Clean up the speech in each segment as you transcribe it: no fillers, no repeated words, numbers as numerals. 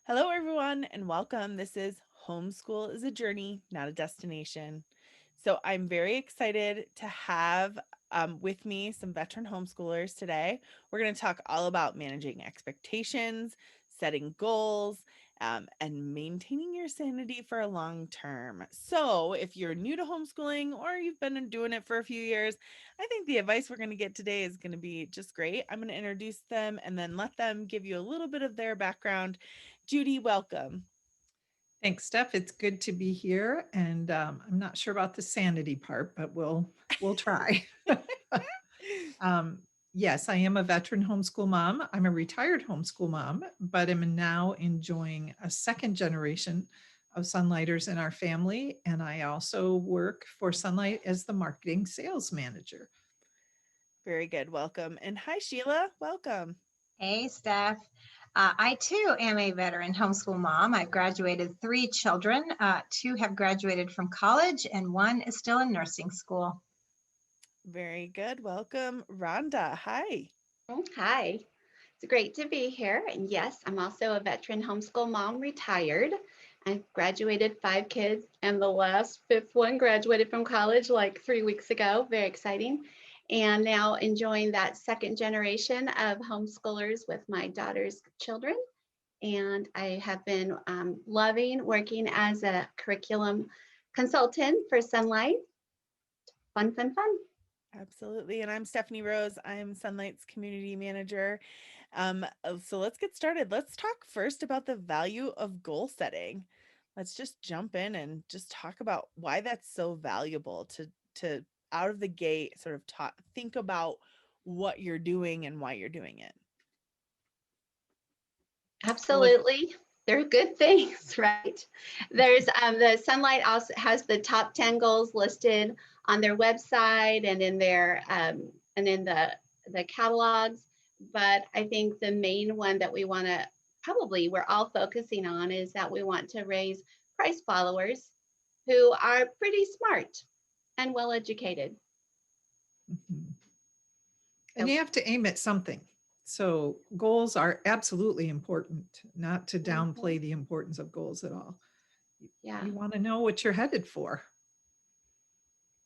Hello, everyone, and welcome. This is Homeschool is a Journey, not a Destination. So, I'm very excited to have with me some veteran homeschoolers today. We're going to talk all about managing expectations, setting goals, and maintaining your sanity for a long term. So, if you're new to homeschooling or you've been doing it for a few years, I think the advice we're going to get today is going to be just great. I'm going to introduce them and then let them give you a little bit of their background. Judy, welcome. Thanks, Steph. It's good to be here, and I'm not sure about the sanity part, but we'll try. um, yes, I am a veteran homeschool mom. I'm a retired homeschool mom, but am now enjoying a second generation of Sunlighters in our family, and I also work for Sunlight as the marketing sales manager. Very good. Welcome. And hi, Sheila. Welcome. Hey, Steph. I too am a veteran homeschool mom. I've graduated three children. Two have graduated from college, and one is still in nursing school. Very good. Welcome, Rhonda. Hi. Hi, it's great to be here. And yes, I'm also a veteran homeschool mom, retired. I've graduated five kids, and the last fifth one graduated from college like 3 weeks ago. Very exciting. And now enjoying that second generation of homeschoolers with my daughter's children. And I have been loving working as a curriculum consultant for Sunlight. Fun, fun, fun. Absolutely. And I'm Stephanie Rose. I'm Sunlight's community manager. So let's get started. Let's talk first about the value of goal setting. Let's just jump in and just talk about why that's so valuable to out of the gate sort of think about what you're doing and why you're doing it. And with Absolutely. They're good things, right? There's the Sunlight also has the top 10 goals listed on their website and in their and in the catalogs. But I think the main one that we want to probably we're all focusing on is that we want to raise price followers who are pretty smart and well educated. Mhm. And So, you have to aim at something. So goals are absolutely important, not to mhm, downplay the importance of goals at all. yeah, You want to know what you're headed for.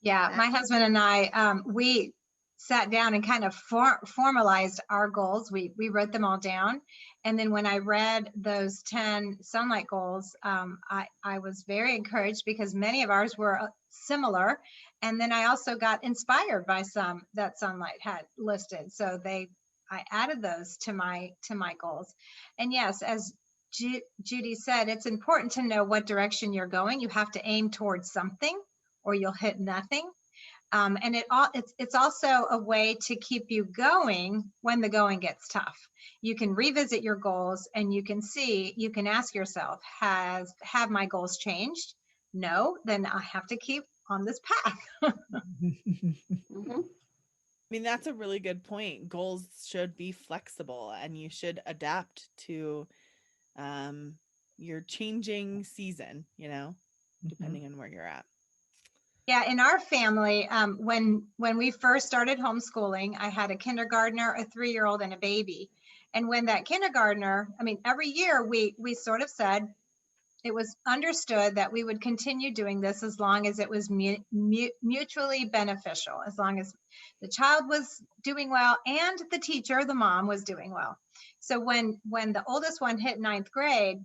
Yeah, my exactly. husband and I, we sat down and kind of formalized our goals. We wrote them all down, and then when I read those 10 Sunlight goals, I was very encouraged because many of ours were similar, and then I also got inspired by some that Sunlight had listed. So I added those to my goals, and yes, as Judy said, it's important to know what direction you're going. You have to aim towards something or you'll hit nothing. And it's also a way to keep you going when the going gets tough. You can revisit your goals and you can ask yourself, have my goals changed? No, then I have to keep on this path. Hmm. I mean, that's a really good point. Goals should be flexible and you should adapt to um, your changing season, Mhm. depending on where you're at. Yeah, in our family, when we first started homeschooling, I had a kindergartner, a 3-year-old, and a baby. And when that kindergartner, I mean, every year we sort of said, it was understood that we would continue doing this as long as it was mutually beneficial, as long as the child was doing well and the teacher, the mom, was doing well. So when the oldest one hit ninth grade,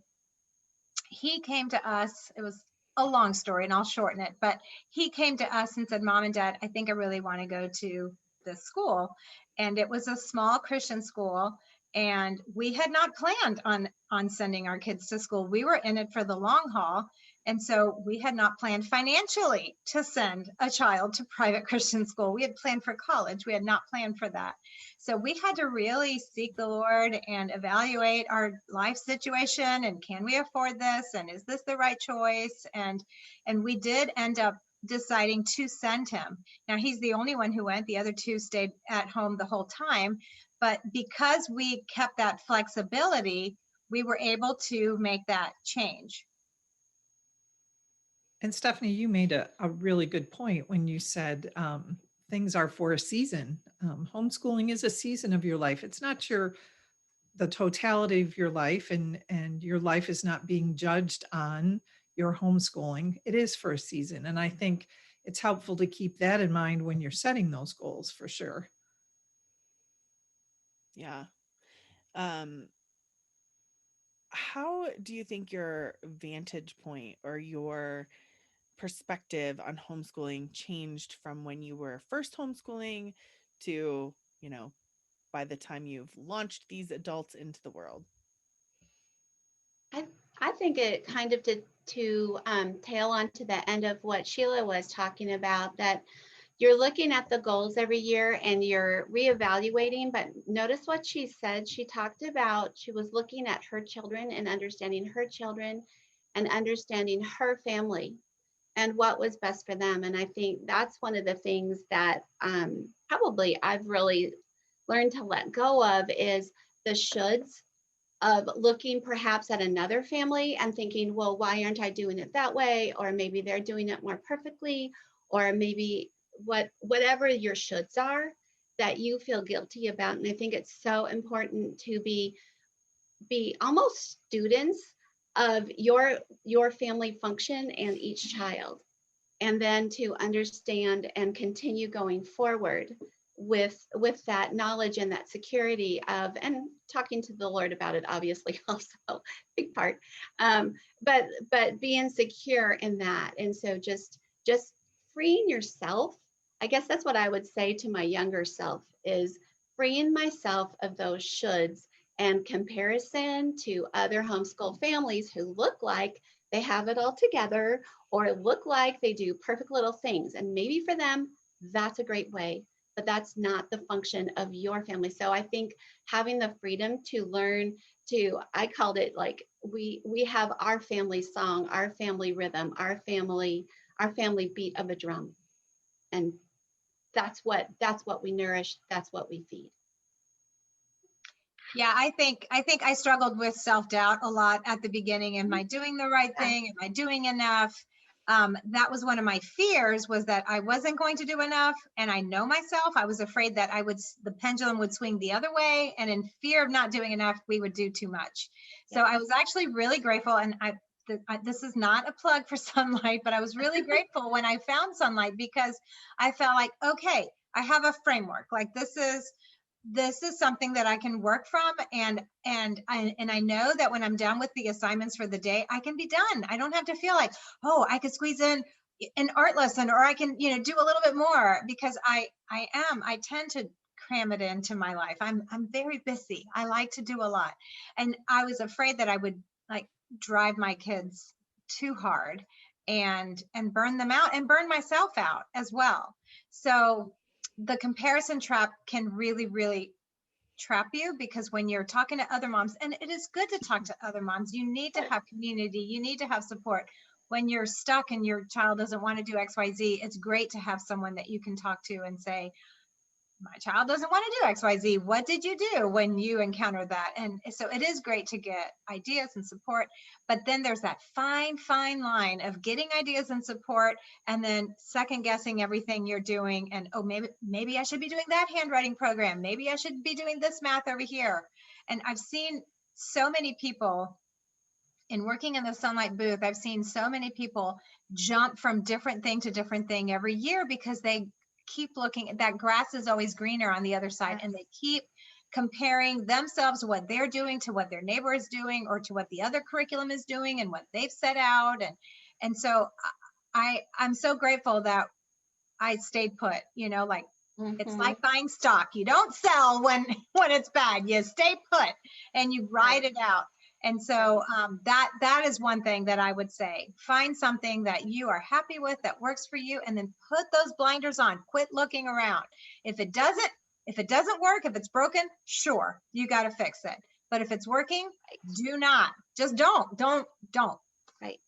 he came to us. It was a long story and I'll shorten it, but he came to us and said, Mom and Dad, I think I really want to go to this school. And it was a small Christian school. And we had not planned on sending our kids to school. We were in it for the long haul. And so we had not planned financially to send a child to private Christian school. We had planned for college. We had not planned for that. So we had to really seek the Lord and evaluate our life situation and can we afford this and is this the right choice? And we did end up deciding to send him. Now he's the only one who went. The other two stayed at home the whole time. But because we kept that flexibility, we were able to make that change. And Stephanie, you made a really good point when you said things are for a season. Homeschooling is a season of your life. It's not the totality of your life, and your life is not being judged on your homeschooling. It is for a season. And I think it's helpful to keep that in mind when you're setting those goals, for sure. Yeah. Um, how do you think your vantage point or your perspective on homeschooling changed from when you were first homeschooling to, you know, by the time you've launched these adults into the world? I I think it kind of to tail on to the end of what Sheila was talking about, that you're looking at the goals every year and you're reevaluating. But notice what she said. She talked about, she was looking at her children and understanding her children and understanding her family and what was best for them. And I think that's one of the things that probably I've really learned to let go of, is the shoulds of looking perhaps at another family and thinking, well, why aren't I doing it that way? Or maybe they're doing it more perfectly, or maybe whatever your shoulds are that you feel guilty about. And I think it's so important to be almost students of your family function and each child, and then to understand and continue going forward with that knowledge and that security of, and talking to the Lord about it, obviously, also big part, but being secure in that. And so just freeing yourself, I guess that's what I would say to my younger self, is freeing myself of those shoulds and comparison to other homeschool families who look like they have it all together, or look like they do perfect little things. And maybe for them, that's a great way, but that's not the function of your family. So I think having the freedom to learn to, I called it like, we have our family song, our family rhythm, our family beat of a drum. And that's what we nourish, that's what we feed. Yeah, I think I struggled with self-doubt a lot at the beginning. Am I doing the right thing? Am I doing enough? That was one of my fears, was that I wasn't going to do enough. And I know myself, I was afraid that the pendulum would swing the other way. And in fear of not doing enough, we would do too much. So I was actually really grateful. And this is not a plug for Sunlight, but I was really grateful when I found Sunlight, because I felt like, okay, I have a framework. Like this is something that I can work from, and I know that when I'm done with the assignments for the day, I can be done. I don't have to feel like, oh, I could squeeze in an art lesson, or I can, do a little bit more, because I tend to cram it into my life. I'm very busy. I like to do a lot. And I was afraid that I would like drive my kids too hard and burn them out and burn myself out as well. So the comparison trap can really, really trap you, because when you're talking to other moms, and it is good to talk to other moms, you need to have community, you need to have support. When you're stuck and your child doesn't want to do XYZ, it's great to have someone that you can talk to and say, my child doesn't want to do XYZ. What did you do when you encountered that? And so it is great to get ideas and support, but then there's that fine, fine line of getting ideas and support and then second guessing everything you're doing. And, oh, maybe I should be doing that handwriting program. Maybe I should be doing this math over here. And I've seen so many people in working in the Sunlight booth, I've seen so many people jump from different thing to different thing every year, because they keep looking, that grass is always greener on the other side, and they keep comparing themselves, what they're doing, to what their neighbor is doing, or to what the other curriculum is doing and what they've set out. And so I'm so grateful that I stayed put, like, it's like buying stock. You don't sell when it's bad. You stay put and you ride it out. And so that is one thing that I would say. Find something that you are happy with, that works for you, and then put those blinders on. Quit looking around. If it doesn't work, if it's broken, sure, you got to fix it. But if it's working, do not. Just don't. Right.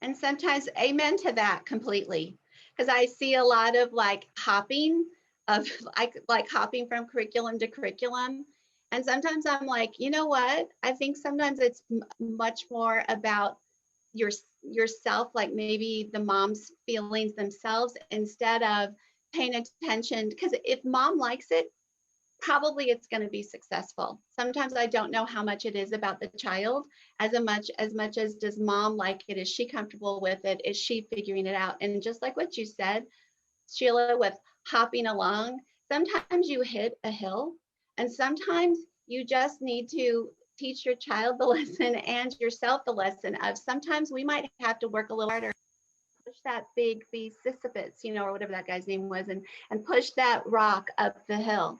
And sometimes, amen to that completely, because I see a lot of like hopping of like hopping from curriculum to curriculum. And sometimes I'm like, you know what? I think sometimes it's much more about yourself, like maybe the mom's feelings themselves, instead of paying attention. Because if mom likes it, probably it's going to be successful. Sometimes I don't know how much it is about the child as much as does mom like it? Is she comfortable with it? Is she figuring it out? And just like what you said, Sheila, with hopping along, sometimes you hit a hill and sometimes you just need to teach your child the lesson and yourself the lesson of sometimes we might have to work a little harder, push that big the Sisyphus, or whatever that guy's name was, and push that rock up the hill,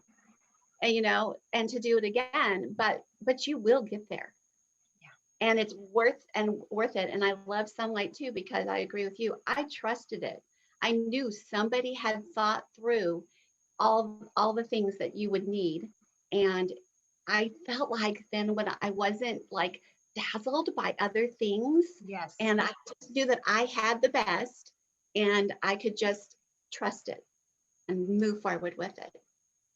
and and to do it again, but you will get there. Yeah. And it's worth it. And I love sunlight too, because I agree with you. I trusted it. I knew somebody had thought through all the things that you would need. And I felt like then when I wasn't like dazzled by other things, Yes. and I just knew that I had the best and I could just trust it and move forward with it.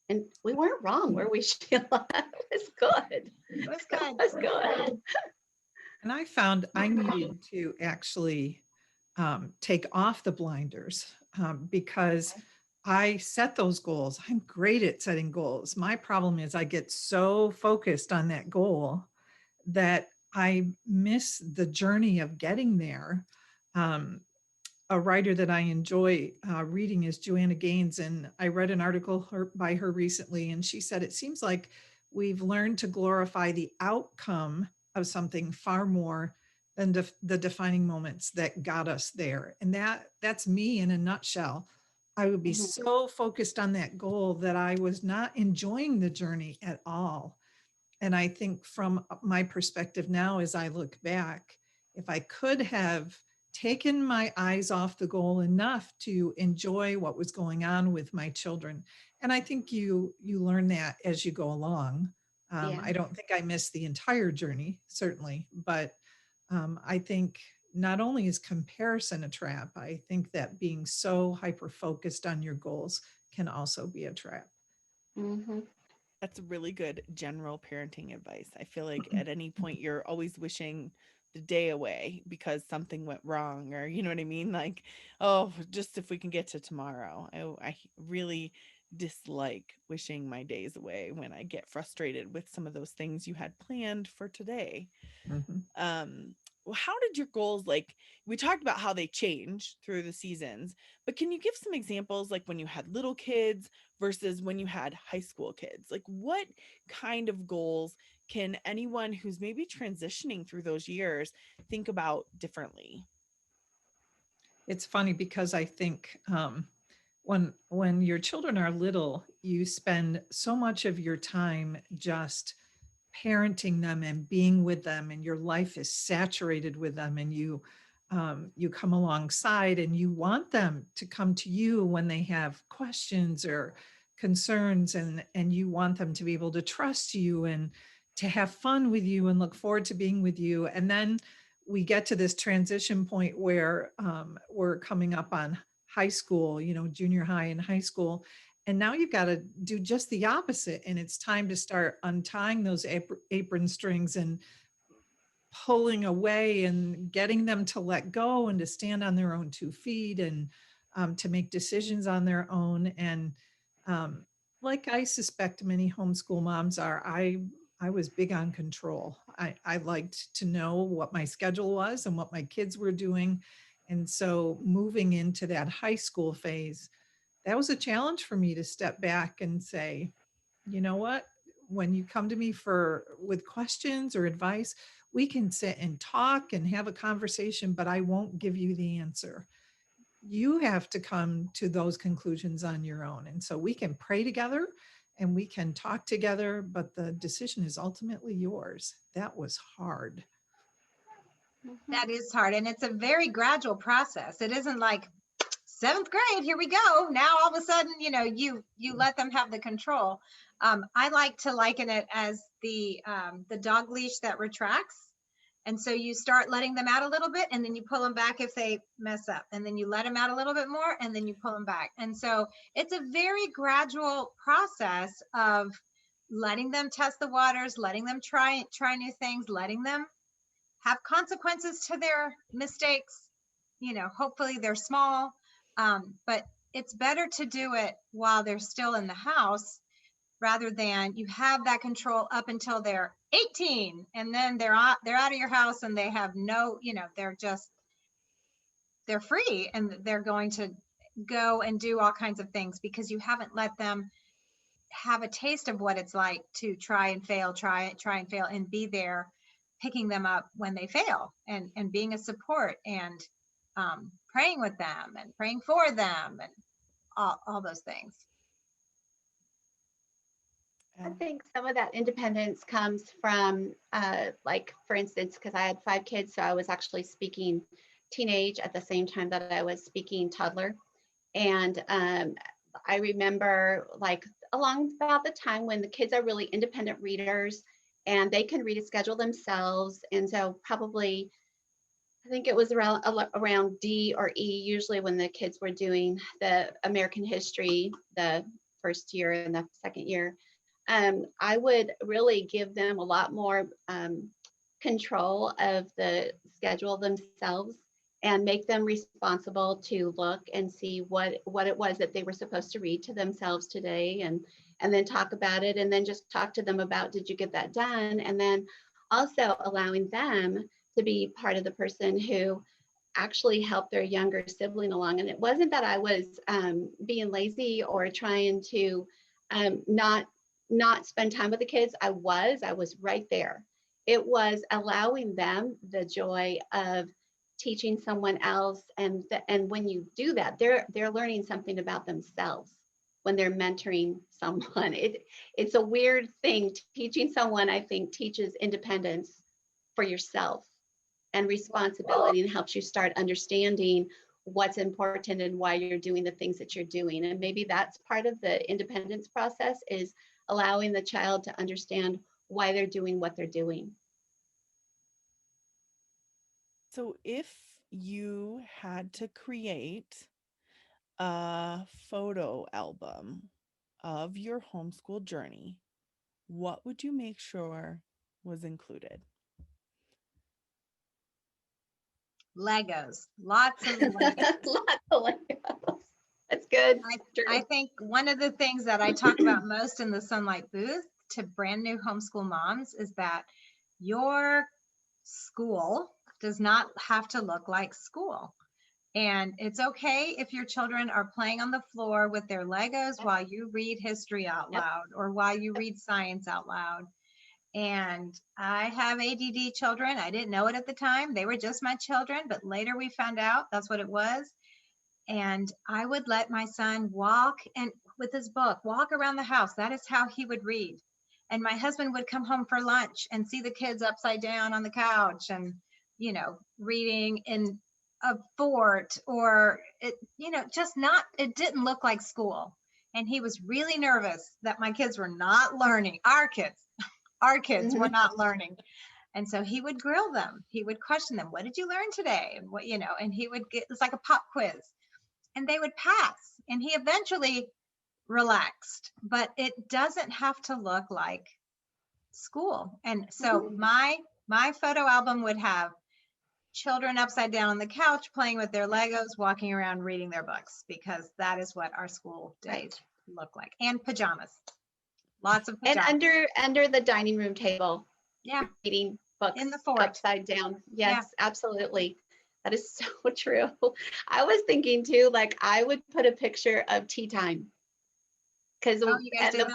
And we weren't wrong, were we, Sheila? It was good. It was good. It was good. And I found I needed to actually take off the blinders because I set those goals. I'm great at setting goals. My problem is I get so focused on that goal that I miss the journey of getting there. A writer that I enjoy reading is Joanna Gaines, and I read an article by her recently, and she said, it seems like we've learned to glorify the outcome of something far more than the defining moments that got us there. And that's me in a nutshell. I would be so focused on that goal that I was not enjoying the journey at all. And I think from my perspective now, as I look back, if I could have taken my eyes off the goal enough to enjoy what was going on with my children, and I think you learn that as you go along. Yeah. I don't think I missed the entire journey, certainly, but I think not only is comparison a trap, I think that being so hyper focused on your goals can also be a trap. Mm-hmm. That's really good general parenting advice. I feel like at any point you're always wishing the day away because something went wrong, or you know what I mean? Like, oh, just if we can get to tomorrow. I really dislike wishing my days away when I get frustrated with some of those things you had planned for today. Mhm. How did your goals, like, we talked about how they change through the seasons, but can you give some examples, like when you had little kids versus when you had high school kids? Like, what kind of goals can anyone who's maybe transitioning through those years think about differently? It's funny because I think when your children are little, you spend so much of your time just parenting them and being with them, and your life is saturated with them, and you come alongside and you want them to come to you when they have questions or concerns, and you want them to be able to trust you and to have fun with you and look forward to being with you. And then we get to this transition point where we're coming up on high school, junior high and high school, and now you've got to do just the opposite. And it's time to start untying those apron strings and pulling away and getting them to let go and to stand on their own 2 feet, and to make decisions on their own. And um, like I suspect many homeschool moms are, I was big on control. I liked to know what my schedule was and what my kids were doing. And so moving into that high school phase, that was a challenge for me to step back and say, you know what, when you come to me with questions or advice, we can sit and talk and have a conversation, but I won't give you the answer. You have to come to those conclusions on your own. And so we can pray together and we can talk together, but the decision is ultimately yours. That was hard. That is hard. And it's a very gradual process. It isn't like seventh grade, here we go. Now all of a sudden, you let them have the control. I like to liken it as the dog leash that retracts. And so you start letting them out a little bit, and then you pull them back if they mess up, and then you let them out a little bit more, and then you pull them back. And so it's a very gradual process of letting them test the waters, letting them try new things, letting them have consequences to their mistakes. Hopefully they're small, but it's better to do it while they're still in the house rather than you have that control up until they're 18 and then they're out of your house and they have no, they're free and they're going to go and do all kinds of things because you haven't let them have a taste of what it's like to try and fail, and be there picking them up when they fail and being a support and praying with them and praying for them and all those things. I think some of that independence comes from, like, for instance, because I had 5 kids, so I was actually speaking teenage at the same time that I was speaking toddler. And I remember, like, along about the time when the kids are really independent readers and they can read a schedule themselves. And so probably, I think it was around D or E, usually when the kids were doing the American history, the first year and the second year. I would really give them a lot more control of the schedule themselves and make them responsible to look and see what it was that they were supposed to read to themselves today, and then talk about it, and then just talk to them about, did you get that done? And then also allowing them to be part of the person who actually helped their younger sibling along. And it wasn't that I was being lazy or trying to not spend time with the kids. I was right there. It was allowing them the joy of teaching someone else, and when you do that, they're learning something about themselves when they're mentoring someone. It's a weird thing. Teaching someone, I think, teaches independence for yourself and responsibility, and helps you start understanding what's important and why you're doing the things that you're doing. And maybe that's part of the independence process, is allowing the child to understand why they're doing what they're doing. So if you had to create a photo album of your homeschool journey, what would you make sure was included? Legos, lots of Legos. Lots of Legos. That's good. I think one of the things that I talk about most in the Sunlight booth to brand new homeschool moms is that your school does not have to look like school. And it's okay if your children are playing on the floor with their Legos while you read history out loud or while you read science out loud. And I have ADD children. I didn't know it at the time. They were just my children, but later we found out that's what it was. And I would let my son walk and with his book, walk around the house. That is how he would read. And my husband would come home for lunch and see the kids upside down on the couch and, reading in a fort or it, it didn't look like school. And he was really nervous that my kids were not learning. Our kids were not learning. And so he would grill them. He would question them. What did you learn today? And what, and he would it's like a pop quiz. And they would pass, and he eventually relaxed, but it doesn't have to look like school. And so my photo album would have children upside down on the couch playing with their Legos, walking around reading their books, because that is what our school days look like. And pajamas, lots of pajamas. And under the dining room table, reading books in the fort upside down. Yes, absolutely. That is so true. I was thinking too, like, I would put a picture of tea time. Because you guys do that?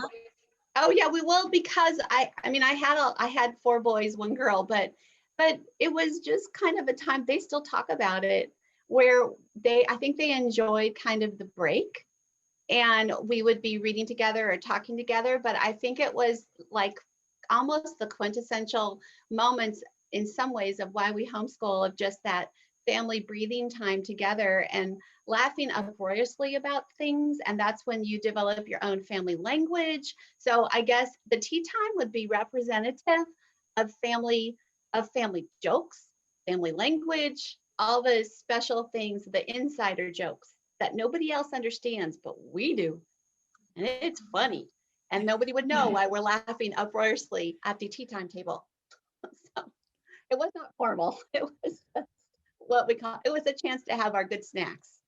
Oh yeah, we will, because I had 4 boys, 1 girl, but it was just kind of a time, they still talk about it, where I think they enjoyed kind of the break, and we would be reading together or talking together. But I think it was like almost the quintessential moments in some ways of why we homeschool, of just that family breathing time together and laughing uproariously about things. And that's when you develop your own family language. So I guess the tea time would be representative of family jokes, family language, all the special things, the insider jokes that nobody else understands, but we do. And it's funny. And nobody would know why we're laughing uproariously at the tea time table. So it was not formal. It was just it was a chance to have our good snacks.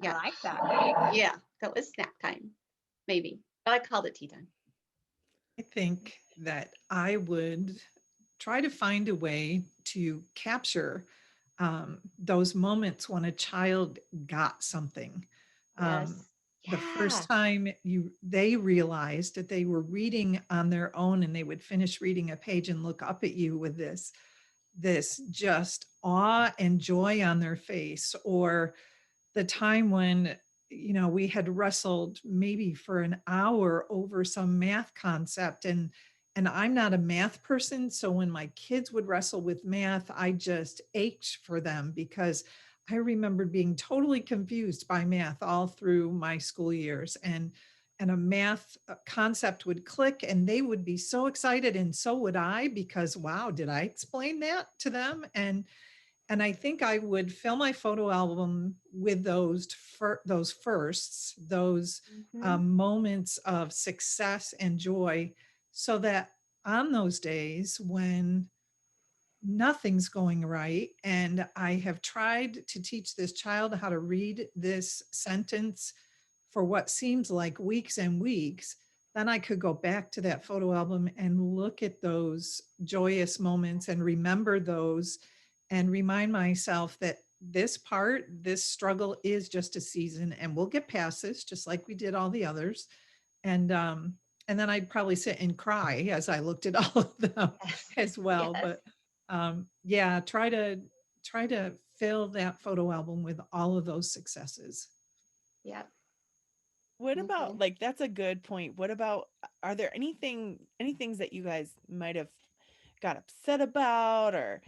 Yeah. I like that. Yeah, that was snack time, maybe. I called it tea time. I think that I would try to find a way to capture those moments when a child got something. Um, Yes. the Yeah. first time they realized that they were reading on their own, and they would finish reading a page and look up at you with this just awe and joy on their face, or the time when we had wrestled maybe for an hour over some math concept, and I'm not a math person, so when my kids would wrestle with math, I just ached for them, because I remembered being totally confused by math all through my school years, and a math concept would click and they would be so excited, and so would I, because wow, did I explain that to them? And I think I would fill my photo album with those firsts, those Hmm. moments of success and joy, so that on those days when nothing's going right, and I have tried to teach this child how to read this sentence for what seems like weeks and weeks, then I could go back to that photo album and look at those joyous moments and remember those, and remind myself that this struggle is just a season, and we'll get past this just like we did all the others. And then I'd probably sit and cry as I looked at all of them Yes. as well. Yes. But yeah, try to fill that photo album with all of those successes. Yep. What about, Hmm. like, that's a good point. What about, are there any things that you guys might have got upset about, or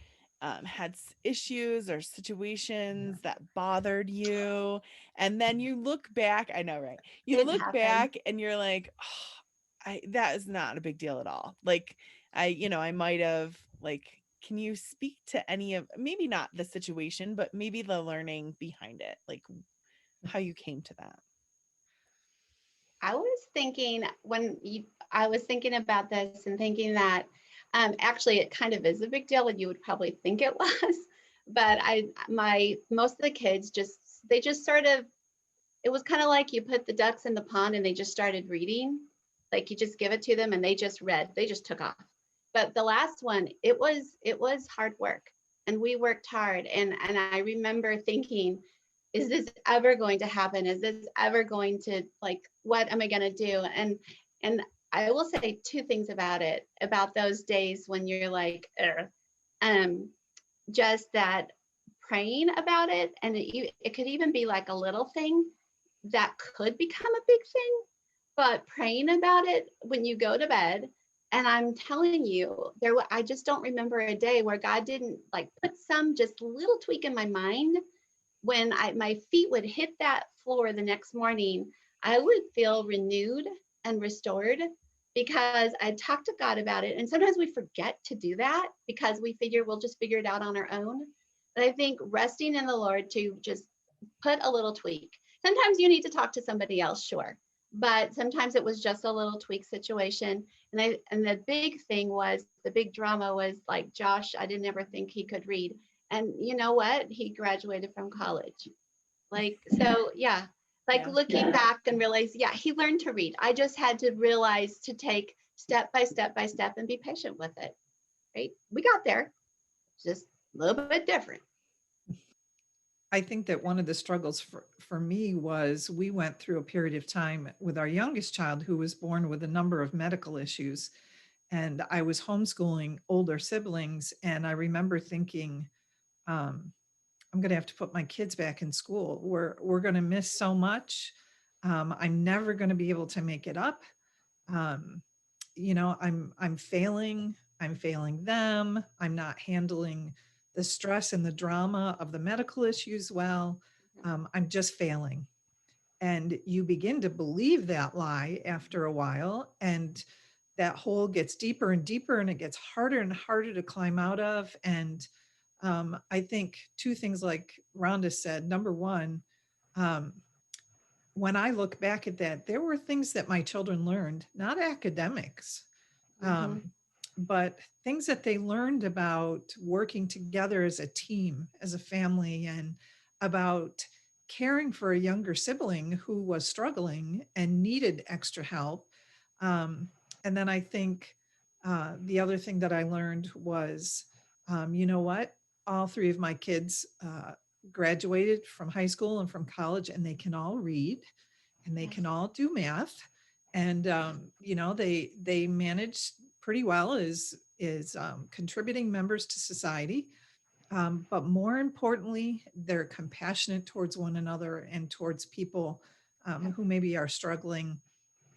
had issues or situations that bothered you? And then you look back, I know, right? You It look happened. back and you're like, oh, that is not a big deal at all. Like, I might have, like, can you speak to any of, maybe not the situation, but maybe the learning behind it, like how you came to that? I was thinking I was thinking about this and thinking that actually it kind of is a big deal, and you would probably think it was, but most of the kids they just sort of, it was kind of like you put the ducks in the pond and they just started reading, like you just give it to them and they just read, they just took off. But the last one, it was hard work, and we worked hard, and I remember thinking, is this ever going to happen? Is this ever going to, like, what am I going to do? And I will say two things about it, about those days when you're like, "Ugh." um just that praying about it, and it could even be like a little thing that could become a big thing, but praying about it when you go to bed. And I'm telling you, I just don't remember a day where God didn't like put some just little tweak in my mind. When my feet would hit that floor the next morning, I would feel renewed and restored, because I talked to God about it. And sometimes we forget to do that because we figure we'll just figure it out on our own. But I think resting in the Lord to just put a little tweak. Sometimes you need to talk to somebody else, sure. But sometimes it was just a little tweak situation. And the big thing was, the big drama was like, Josh, I didn't ever think he could read. And you know what? He graduated from college. Like, so yeah, like Yeah. looking back and realize, yeah, he learned to read. I just had to realize to take step by step by step and be patient with it. Right? We got there, just a little bit different. I think that one of the struggles for me was we went through a period of time with our youngest child who was born with a number of medical issues. And I was homeschooling older siblings. And I remember thinking, um, I'm going to have to put my kids back in school. We're going to miss so much. I'm never going to be able to make it up. Um, I'm failing. I'm failing them. I'm not handling the stress and the drama of the medical issues well. I'm just failing. And you begin to believe that lie after a while, and that hole gets deeper and deeper, and it gets harder and harder to climb out of. And I think two things, like Rhonda said. Number one, um, when I look back at that, there were things that my children learned, not academics, Mm-hmm. um, but things that they learned about working together as a team, as a family, and about caring for a younger sibling who was struggling and needed extra help. And then I think the other thing that I learned was, you know what? All three of my kids graduated from high school and from college, and they can all read and they can all do math. And you know, they manage pretty well as contributing members to society. But more importantly, they're compassionate towards one another and towards people who maybe are struggling.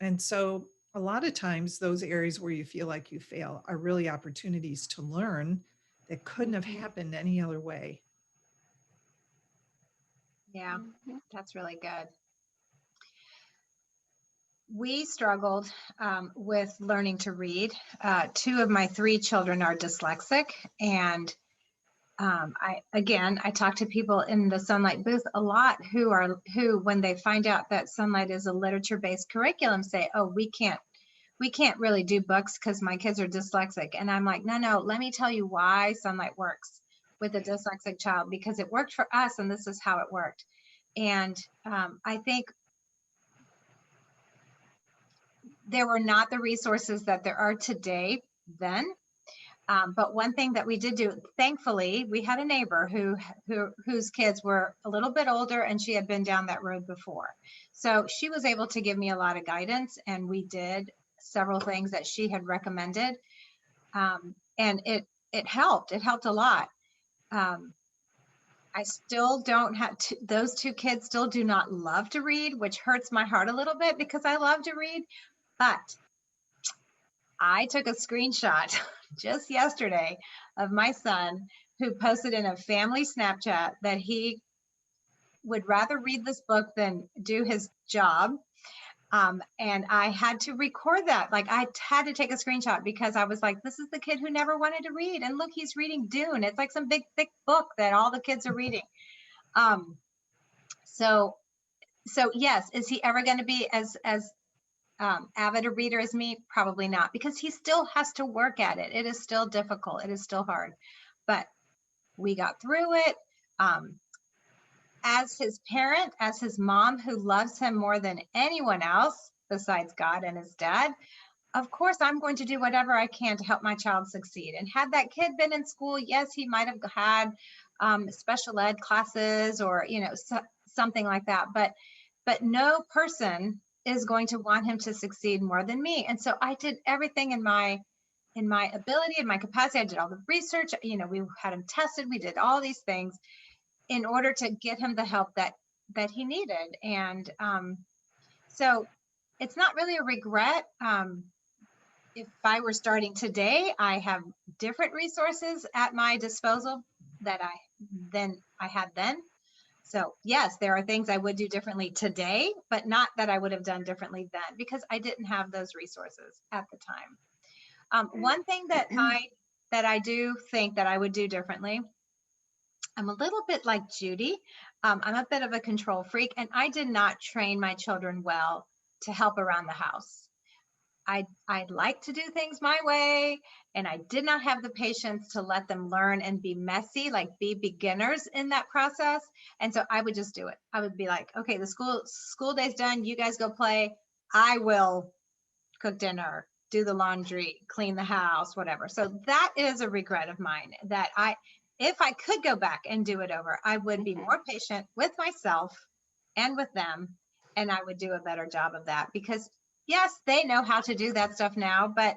And so a lot of times those areas where you feel like you fail are really opportunities to learn that couldn't have happened any other way. Yeah, that's really good. We struggled with learning to read. Two of my three children are dyslexic, and I talk to people in the Sunlight booth a lot who, when they find out that Sunlight is a literature-based curriculum, say, "Oh, we can't really do books because my kids are dyslexic." And I'm like, no, let me tell you why Sunlight works with a dyslexic child, because it worked for us, and this is how it worked. And I think there were not the resources that there are today then. But one thing that we did do, thankfully, we had a neighbor whose kids were a little bit older, and she had been down that road before. So she was able to give me a lot of guidance, and we did several things that she had recommended. And it helped. It helped a lot. I still don't have those two kids still do not love to read, which hurts my heart a little bit because I love to read. But I took a screenshot just yesterday of my son who posted in a family Snapchat that he would rather read this book than do his job. And I had to record that. Like, I had to take a screenshot because I was like, this is the kid who never wanted to read. And look, he's reading Dune. It's like some big, thick book that all the kids are reading. So yes, is he ever going to be as avid a reader as me? Probably not, because he still has to work at it. It is still difficult. It is still hard, but we got through it. As his parent, as his mom, who loves him more than anyone else besides God and his dad, of course, I'm going to do whatever I can to help my child succeed. And had that kid been in school, yes, he might have had special ed classes or, you know, something like that. But no person is going to want him to succeed more than me. And so I did everything in my ability, in my capacity. I did all the research. You know, we had him tested. We did all these things in order to get him the help that he needed. And so it's not really a regret. If I were starting today, I have different resources at my disposal that I had then. So yes, there are things I would do differently today, but not that I would have done differently then, because I didn't have those resources at the time. One thing that I do think that I would do differently, I'm a little bit like Judy. I'm a bit of a control freak, and I did not train my children well to help around the house. I'd like to do things my way, and I did not have the patience to let them learn and be messy, like be beginners in that process. And so I would just do it. I would be like, okay, the school day's done. You guys go play. I will cook dinner, do the laundry, clean the house, whatever. So that is a regret of mine, that if I could go back and do it over, I would be more patient with myself and with them, and I would do a better job of that, because yes, they know how to do that stuff now, but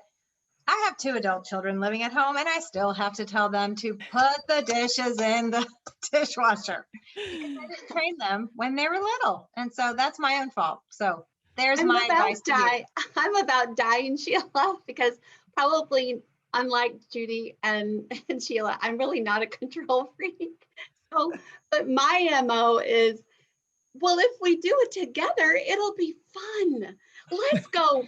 I have two adult children living at home, and I still have to tell them to put the dishes in the dishwasher because I didn't train them when they were little. And so that's my own fault. So there's my advice to you. I'm about dying, Sheila, because probably unlike Judy and Sheila, I'm really not a control freak. So, but my MO is, well, if we do it together, it'll be fun. Let's go.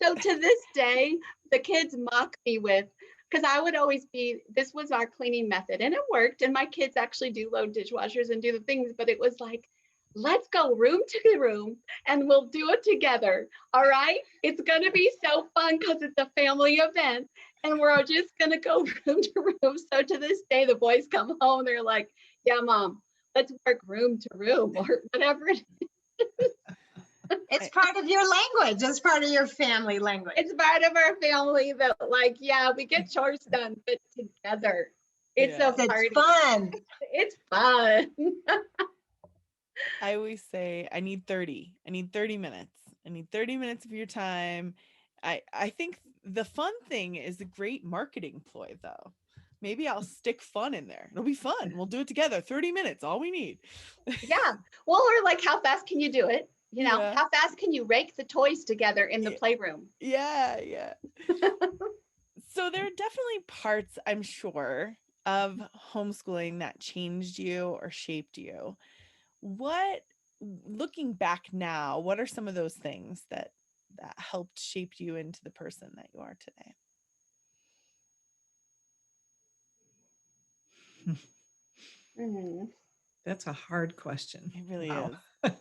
So to this day, the kids mock me with, because I would always be, this was our cleaning method, and it worked. And my kids actually do load dishwashers and do the things, but it was like, let's go room to room and we'll do it together. All right. It's going to be so fun because it's a family event and we're just going to go room to room. So to this day, the boys come home, they're like, yeah, Mom, let's work room to room or whatever it is. It's part of your language. It's part of your family language. It's part of our family that, like, yeah, we get chores done, but together. It's Yeah. a It's party. fun. It's fun. I always say I need 30. I need 30 minutes. I need 30 minutes of your time. I think the fun thing is a great marketing ploy though. Maybe I'll stick fun in there. It'll be fun. We'll do it together. 30 minutes, all we need. Yeah. Well, or like, how fast can you do it? You know, Yeah. how fast can you rake the toys together in the Yeah. playroom? Yeah, yeah. So there are definitely parts, I'm sure, of homeschooling that changed you or shaped you. What, looking back now, what are some of those things that helped shape you into the person that you are today? Mhm. That's a hard question. It really Wow. is.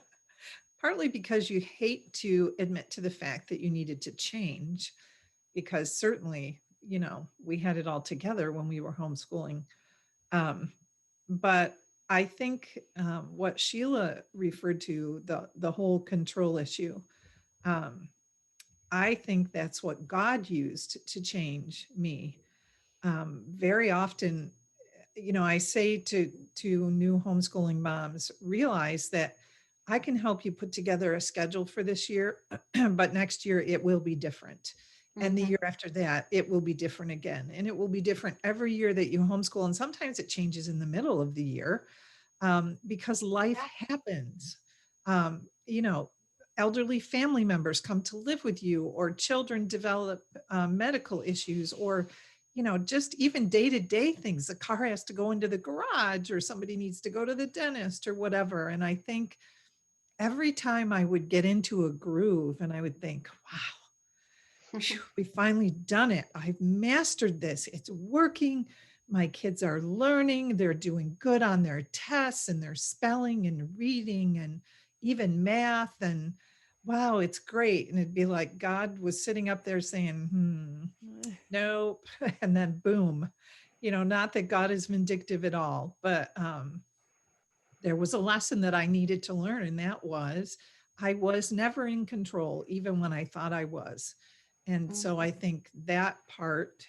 Partly because you hate to admit to the fact that you needed to change, because certainly, we had it all together when we were homeschooling. Um, but I think what Sheila referred to, the whole control issue, um, I think that's what God used to change me. Very often, I say to new homeschooling moms, realize that I can help you put together a schedule for this year, but next year it will be different. And the Mhm. year after that, it will be different again. And it will be different every year that you homeschool. And sometimes it changes in the middle of the year, because life Yeah. happens. Um, you know, Elderly family members come to live with you, or children develop medical issues, or just even day-to-day things. The car has to go into the garage, or somebody needs to go to the dentist, or whatever. And I think every time I would get into a groove and I would think, wow, phew, we finally done it. I've mastered this. It's working. My kids are learning. They're doing good on their tests and their spelling and reading and even math. And wow, it's great. And it'd be like God was sitting up there saying, nope. And then boom, not that God is vindictive at all, but there was a lesson that I needed to learn. And that was, I was never in control, even when I thought I was. And so Mhm. I think that part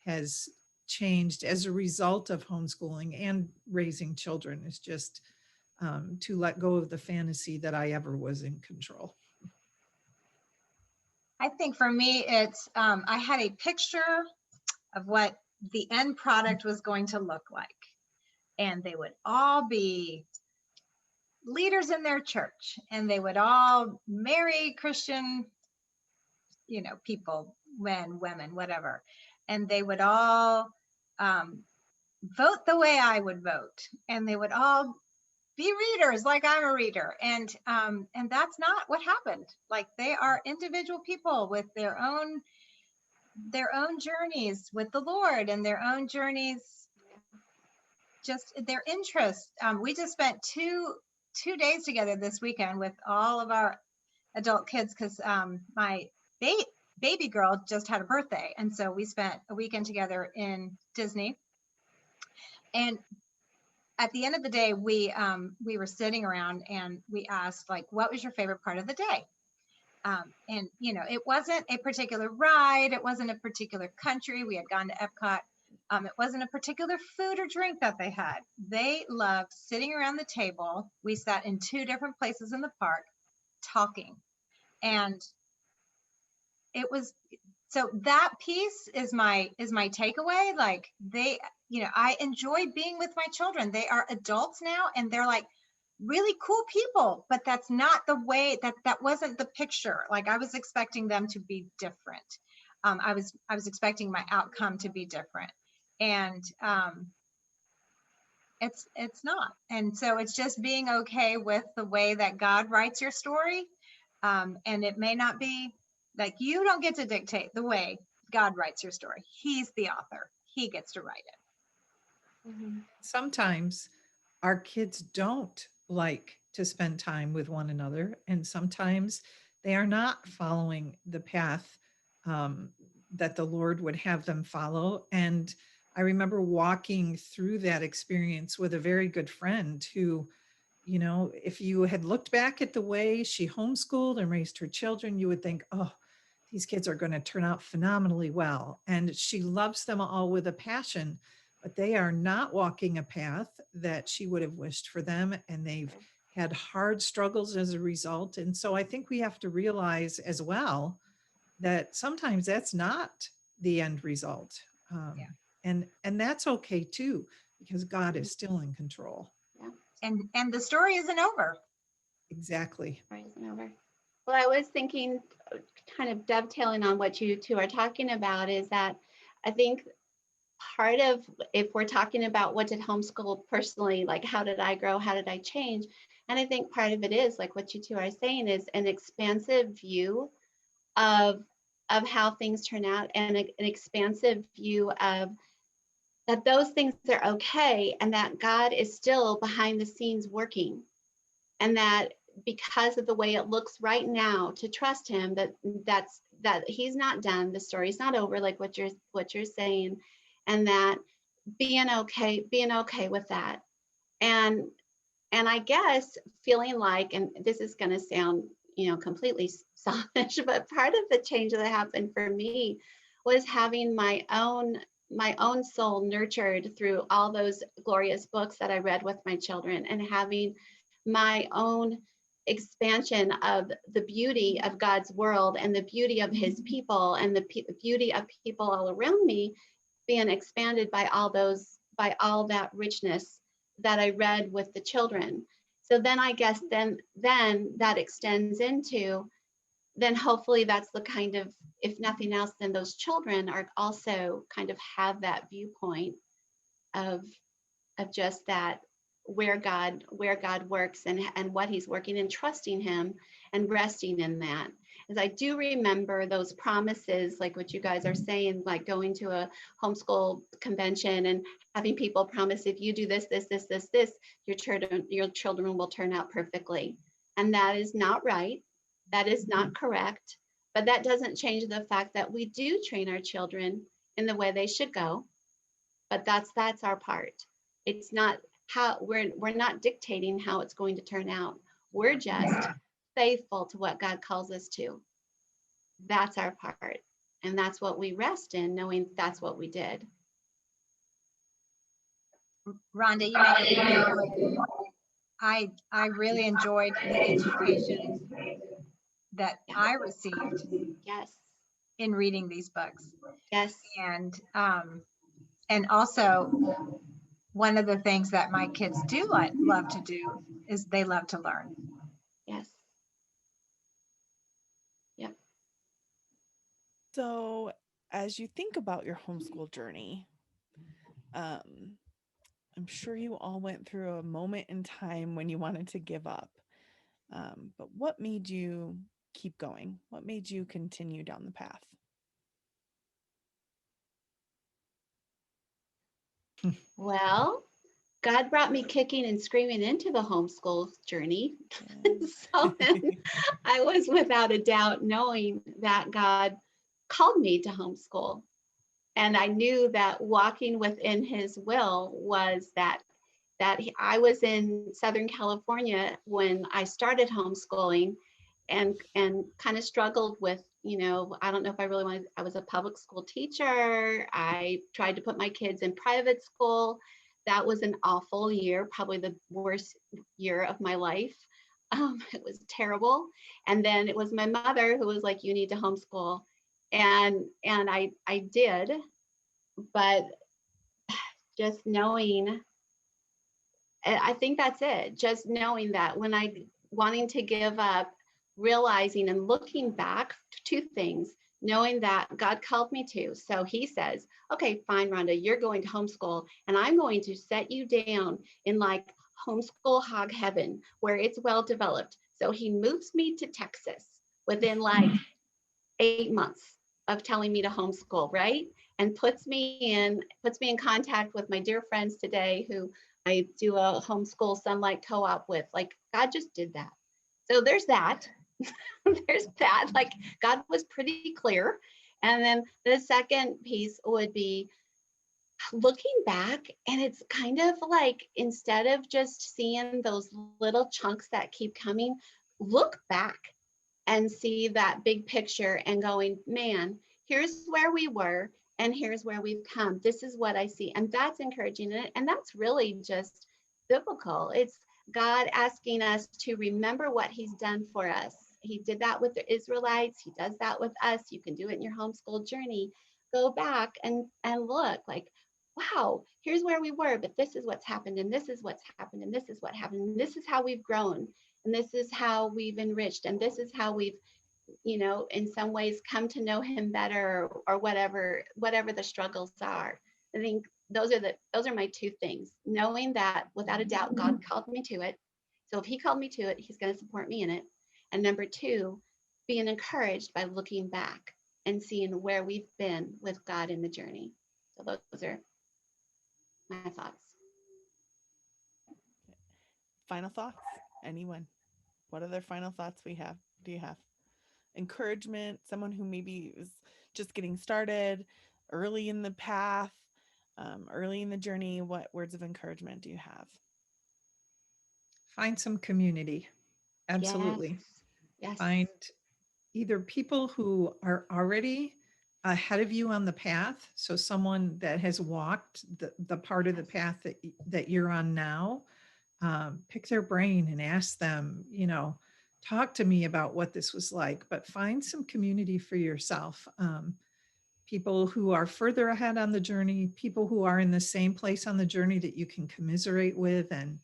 has changed as a result of homeschooling and raising children, is just to let go of the fantasy that I ever was in control. I think for me, it's I had a picture of what the end product was going to look like. And they would all be leaders in their church, and they would all marry Christian, people, men, women, whatever. And they would all vote the way I would vote. And they would all be readers like I'm a reader. And that's not what happened. Like, they are individual people with their own journeys with the Lord, and their own journeys, just their interests. We just spent two days together this weekend with all of our adult kids, because my baby girl just had a birthday, and so we spent a weekend together in Disney. And at the end of the day, we were sitting around and we asked, like, what was your favorite part of the day? And it wasn't a particular ride, it wasn't a particular country. We had gone to Epcot. It wasn't a particular food or drink that they had. They loved sitting around the table. We sat in two different places in the park talking. And it was, so that piece is my takeaway. Like, I enjoy being with my children. They are adults now, and they're like really cool people, but that's not the way that wasn't the picture. Like, I was expecting them to be different. I was expecting my outcome to be different. And it's not. And so it's just being okay with the way that God writes your story. And it may not be, like, you don't get to dictate the way God writes your story. He's the author. He gets to write it. Mhm. Sometimes our kids don't like to spend time with one another, and sometimes they are not following the path um, that the Lord would have them follow. And I remember walking through that experience with a very good friend who You know, if you had looked back at the way she homeschooled and raised her children, you would think, oh, these kids are going to turn out phenomenally well. And she loves them all with a passion, but they are not walking a path that she would have wished for them. And they've had hard struggles as a result. And so I think we have to realize as well that sometimes that's not the end result. Yeah. And that's okay too, because God is still in control. And the story isn't over. Exactly. Story isn't over. Well, I was thinking, kind of dovetailing on what you two are talking about, is that I think part of, if we're talking about what did homeschool personally, like how did I grow, how did I change? And I think part of it is like what you two are saying, is an expansive view of how things turn out, and an expansive view of that those things are okay, and that God is still behind the scenes working, and that because of the way it looks right now, to trust him, that he's not done, the story's not over, like what you're saying, and that being okay with that. And I guess feeling like, and this is going to sound, completely selfish, but part of the change that happened for me was having my own soul nurtured through all those glorious books that I read with my children, and having my own expansion of the beauty of God's world and the beauty of his people and the beauty of people all around me being expanded by all that richness that I read with the children. So then I guess then that extends into, then hopefully that's the kind of, if nothing else, then those children are also kind of have that viewpoint of just that, where God works, and what he's working, and trusting him and resting in that. As I do remember those promises, like what you guys are saying, like going to a homeschool convention and having people promise, if you do this, your children will turn out perfectly. And that is not right. That is not correct. But that doesn't change the fact that we do train our children in the way they should go. But that's our part. It's not how we're not dictating how it's going to turn out. We're just faithful to what God calls us to. That's our part. And that's what we rest in, knowing that's what we did. Rhonda, you make a great point. I really enjoyed the education that I received Yes. in reading these books. Yes. And also, one of the things that my kids do love to do is they love to learn. Yes. Yep. So, as you think about your homeschool journey, I'm sure you all went through a moment in time when you wanted to give up. But what made you keep going? What made you continue down the path? Well, God brought me kicking and screaming into the homeschool journey. So then I was without a doubt knowing that God called me to homeschool. And I knew that walking within his will was that I was in Southern California when I started homeschooling, and kind of struggled with, I don't know if I really wanted, I was a public school teacher. I tried to put my kids in private school. That was an awful year, probably the worst year of my life. It was terrible. And then it was my mother who was like, you need to homeschool. And I did, but just knowing, I think that's it. Just knowing that when wanting to give up, realizing and looking back, two things, knowing that God called me to. So he says, okay, fine, Rhonda, you're going to homeschool, and I'm going to set you down in like homeschool hog heaven where it's well developed. So he moves me to Texas within like 8 months of telling me to homeschool, right? And puts me in contact with my dear friends today who I do a homeschool Sunlight co-op with. Like, God just did that. So there's that. There's that. Like, God was pretty clear. And then the second piece would be, looking back, and it's kind of like instead of just seeing those little chunks that keep coming, look back and see that big picture and going, man, here's where we were and here's where we've come. This is what I see. And that's encouraging. And that's really just biblical. It's God asking us to remember what he's done for us. He did that with the Israelites. He does that with us. You can do it in your homeschool journey. Go back and look like, wow, here's where we were, but this is what's happened, and this is what's happened, and this is what happened, and this is how we've grown, and this is how we've enriched, and this is how we've, in some ways come to know him better, or whatever the struggles are. I think those are my two things. Knowing that without a doubt God called me to it. So if he called me to it, he's going to support me in it. And number two, being encouraged by looking back and seeing where we've been with God in the journey. So those are my thoughts. Final thoughts? Anyone? What other final thoughts do you have? Encouragement, someone who maybe is just getting started, early in the path, early in the journey, what words of encouragement do you have? Find some community. Yes. Absolutely. Yes. Find either people who are already ahead of you on the path. So someone that has walked the part of the path that you're on now, pick their brain and ask them, talk to me about what this was like, but find some community for yourself. People who are further ahead on the journey, people who are in the same place on the journey that you can commiserate with and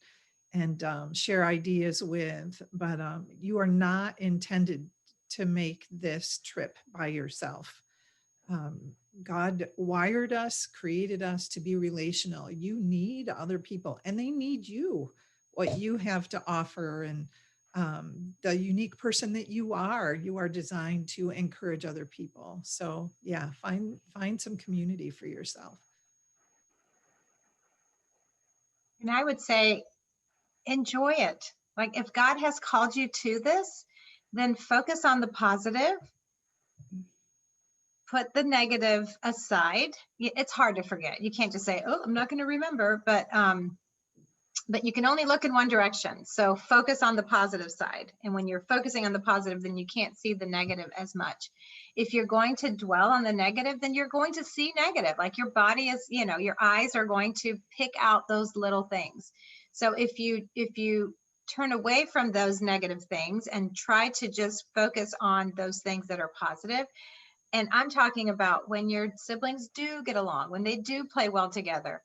share ideas with. But you are not intended to make this trip by yourself. God wired us, created us to be relational. You need other people, and they need you, what you have to offer, and the unique person that you are. You are designed to encourage other people. So yeah, find some community for yourself. And I would say, enjoy it. Like if God has called you to this, then focus on the positive, put the negative aside. It's hard to forget. You can't just say, "Oh, I'm not going to remember," but you can only look in one direction. So focus on the positive side. And when you're focusing on the positive, then you can't see the negative as much. If you're going to dwell on the negative, then you're going to see negative. Like your body is, your eyes are going to pick out those little things. So if you turn away from those negative things and try to just focus on those things that are positive, and I'm talking about when your siblings do get along, when they do play well together,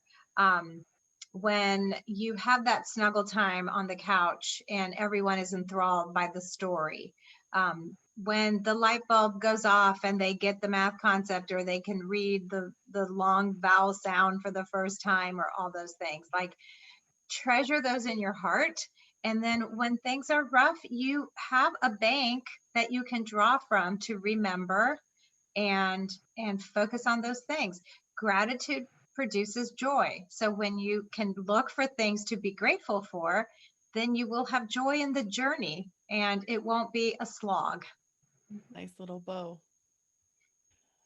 when you have that snuggle time on the couch and everyone is enthralled by the story, when the light bulb goes off and they get the math concept, or they can read the long vowel sound for the first time, or all those things. Like, treasure those in your heart. And then when things are rough, you have a bank that you can draw from to remember and focus on those things. Gratitude produces joy. So when you can look for things to be grateful for, then you will have joy in the journey and it won't be a slog. Nice little bow.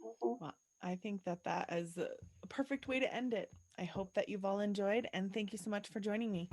Mhm. Well, I think that is a perfect way to end it. I hope that you've all enjoyed, and thank you so much for joining me.